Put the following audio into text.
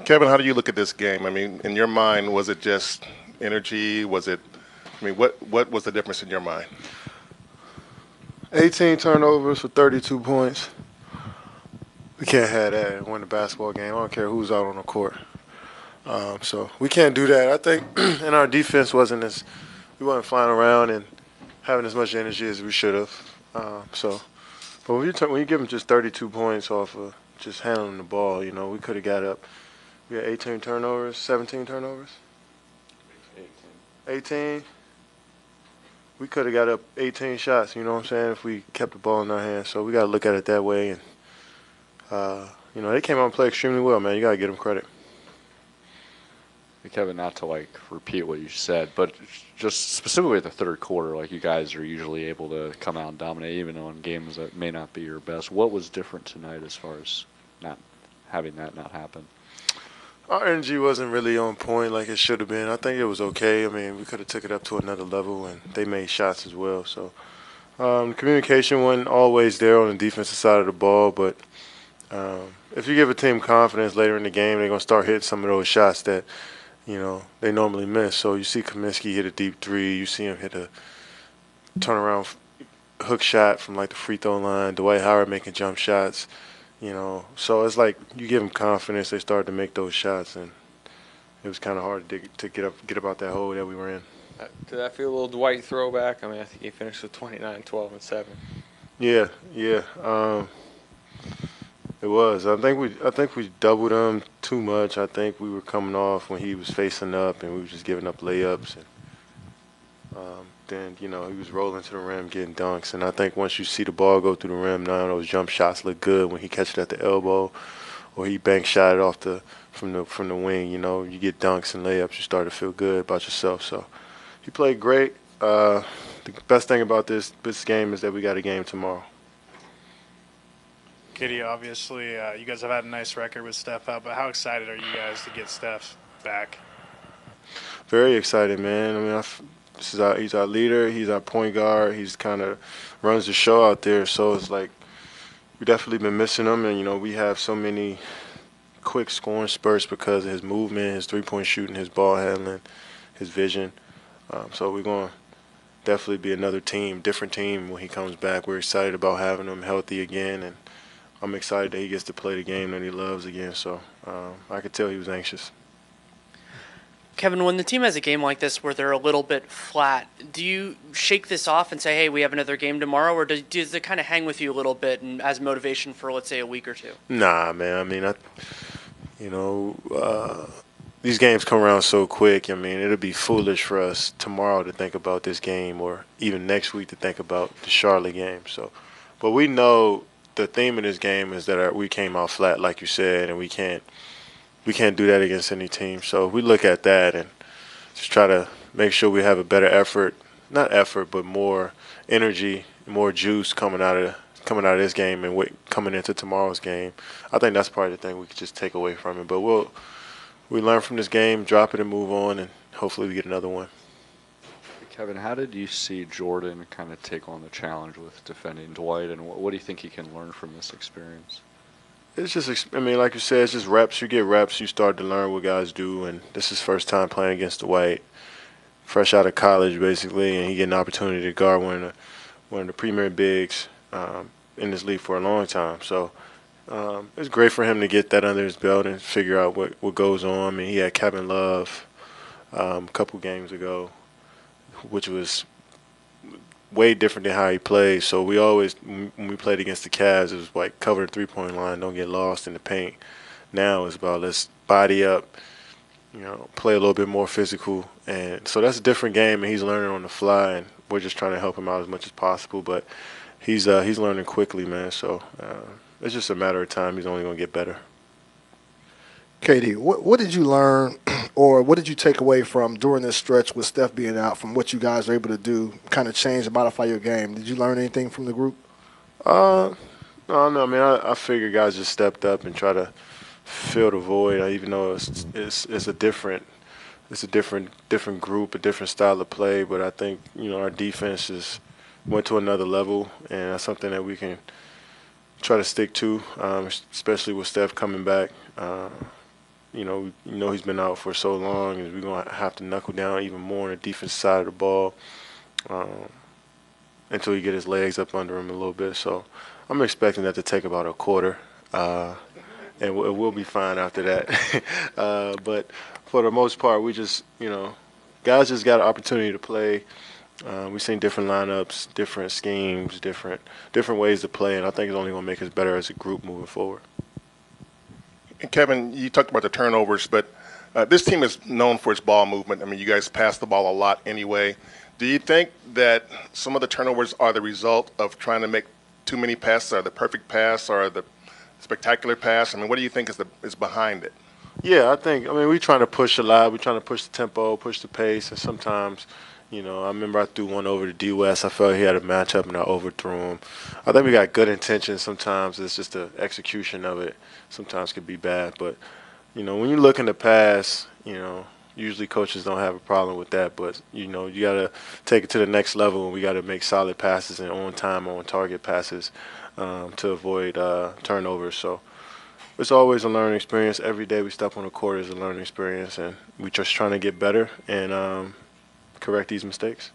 Kevin, how do you look at this game? I mean, in your mind, was it just energy? Was it? I mean, what was the difference in your mind? 18 turnovers for 32 points. We can't have that and win the basketball game. I don't care who's out on the court. So we can't do that. I think, and our defense we wasn't flying around and having as much energy as we should have. But when you give them just 32 points off of just handling the ball, we could have got up. We had 18 turnovers, 17 turnovers, 18. We could have got up 18 shots. You know what I'm saying? If we kept the ball in our hands. So we got to look at it that way. And they came out and played extremely well, man. You got to give them credit. Kevin, not to repeat what you said, but just specifically the third quarter, you guys are usually able to come out and dominate even on games that may not be your best. What was different tonight as far as not having that not happen? Our energy wasn't really on point like it should have been. I think it was okay. I mean, we could have took it up to another level, and they made shots as well. So communication wasn't always there on the defensive side of the ball, but if you give a team confidence later in the game, they're going to start hitting some of those shots that they normally miss. So you see Kaminsky hit a deep three. You see him hit a turnaround hook shot from the free throw line. Dwight Howard making jump shots. So it's like you give them confidence, they start to make those shots, and it was kind of hard to get about that hole that we were in. Did that feel a little Dwight throwback? I mean, I think he finished with 29, 12, and 7. Yeah. It was. I think we doubled him too much. I think we were coming off when he was facing up, and we were just giving up layups, and then he was rolling to the rim, getting dunks. And I think once you see the ball go through the rim, none of those jump shots look good when he catches it at the elbow, or he bank shot it off from the wing. You get dunks and layups, you start to feel good about yourself. So he played great. The best thing about this game is that we got a game tomorrow. Kitty, obviously, you guys have had a nice record with Steph out, but how excited are you guys to get Steph back? Very excited, man. I mean, he's our leader. He's our point guard. He's kind of runs the show out there. So it's like we definitely been missing him, and we have so many quick scoring spurts because of his movement, his three-point shooting, his ball handling, his vision. So we're going to definitely be another team, different team when he comes back. We're excited about having him healthy again, and I'm excited that he gets to play the game that he loves again. So I could tell he was anxious. Kevin, when the team has a game like this where they're a little bit flat, do you shake this off and say, hey, we have another game tomorrow, or does it kind of hang with you a little bit and as motivation for, let's say, a week or two? Nah, man. I mean, these games come around so quick. I mean, it'll be foolish for us tomorrow to think about this game or even next week to think about the Charlotte game. So, but we know the theme of this game is that we came out flat, like you said, and we can't do that against any team. So we look at that and just try to make sure we have a better not effort, but more energy, more juice coming out of this game and coming into tomorrow's game. I think that's probably the thing we could just take away from it. But we learn from this game, drop it and move on, and hopefully we get another one. Kevin, how did you see Jordan kind of take on the challenge with defending Dwight, and what do you think he can learn from this experience? It's just, I mean, like you said, it's just reps. You get reps, you start to learn what guys do, and this is his first time playing against Dwight, fresh out of college basically, and he get an opportunity to guard one of the premier bigs in this league for a long time. So it's great for him to get that under his belt and figure out what goes on. I mean, he had Kevin Love a couple games ago, which was way different than how he plays. So we always, when we played against the Cavs, it was like cover the three-point line, don't get lost in the paint. Now it's about let's body up, play a little bit more physical. And so that's a different game, and he's learning on the fly, and we're just trying to help him out as much as possible. But he's learning quickly, man. So it's just a matter of time. He's only going to get better. KD, what did you learn or what did you take away from during this stretch with Steph being out from what you guys were able to do, kind of change and modify your game? Did you learn anything from the group? No. I mean, I figure guys just stepped up and try to fill the void, even though it's a different group, a different style of play. But I think our defense went to another level, and that's something that we can try to stick to, especially with Steph coming back. he's been out for so long, and we're gonna have to knuckle down even more on the defense side of the ball until he get his legs up under him a little bit. So I'm expecting that to take about a quarter, and we'll be fine after that. But for the most part, we just guys just got an opportunity to play. We've seen different lineups, different schemes, different ways to play, and I think it's only going to make us better as a group moving forward. And Kevin, you talked about the turnovers, but this team is known for its ball movement. I mean, you guys pass the ball a lot anyway. Do you think that some of the turnovers are the result of trying to make too many passes, or the perfect pass, or the spectacular pass? I mean, what do you think is behind it? Yeah, we're trying to push a lot. We're trying to push the tempo, push the pace, and sometimes, I remember I threw one over to D West. I felt he had a matchup, and I overthrew him. I think we got good intentions. Sometimes it's just the execution of it. Sometimes could be bad, but when you look in the pass, usually coaches don't have a problem with that. But you got to take it to the next level, and we got to make solid passes and on time, on target passes to avoid turnovers. So it's always a learning experience. Every day we step on the court is a learning experience, and we're just trying to get better and correct these mistakes.